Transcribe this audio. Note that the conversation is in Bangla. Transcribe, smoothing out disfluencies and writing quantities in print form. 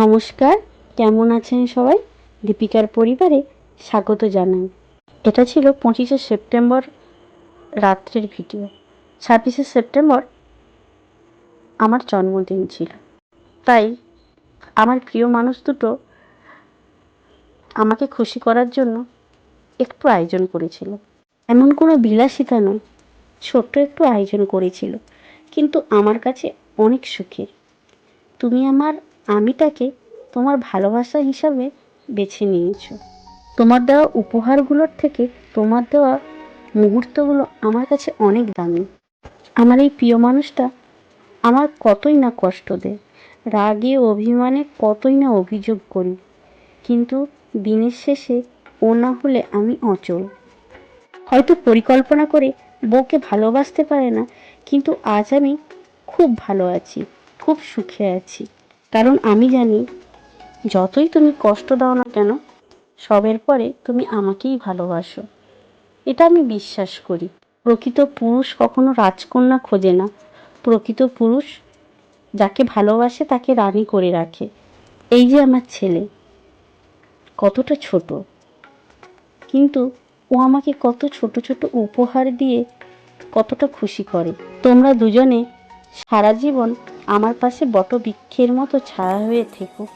নমস্কার, কেমন আছেন সবাই? দীপিকার পরিবারে স্বাগত জানাই। এটা ছিল 25শে সেপ্টেম্বর রাত্রের ভিডিও। 26শে সেপ্টেম্বর আমার জন্মদিন ছিল, তাই আমার প্রিয় মানুষ দুটো আমাকে খুশি করার জন্য একটু আয়োজন করেছিল। এমন কোনো বিলাসিতা নয়, ছোট্ট একটু আয়োজন করেছিল, কিন্তু আমার কাছে অনেক সুখের। তুমি আমার আমিটাকে তোমার ভালোবাসা হিসাবে বেছে নিয়েছো। তোমার দেওয়া উপহারগুলোর থেকে তোমার দেওয়া মুহূর্তগুলো আমার কাছে অনেক দামি। আমার এই প্রিয় মানুষটা আমার কতই না কষ্ট দেয়, রাগে অভিমানে কতই না অভিযোগ করি, কিন্তু দিনের শেষে ও না হলে আমি অচল। হয়তো পরিকল্পনা করে বউকে ভালোবাসতে পারে না, কিন্তু আজ আমি খুব ভালো আছি, খুব সুখে আছি। কারণ আমি জানি, যতই তুমি কষ্ট দাও না কেন, সবের পরে তুমি আমাকেই ভালোবাসো। এটা আমি বিশ্বাস করি। প্রকৃত পুরুষ কখনো রাজকন্যা খোঁজে না। প্রকৃত পুরুষ যাকে ভালোবাসে তাকে রানী করে রাখে। এই যে আমার ছেলে, কতটা ছোট, কিন্তু ও আমাকে কত ছোট ছোট উপহার দিয়ে কতটা খুশি করে। তোমরা দুজনে সারা জীবন আমার পাশে বটবৃক্ষের মতো ছায়া হয়ে থেকো।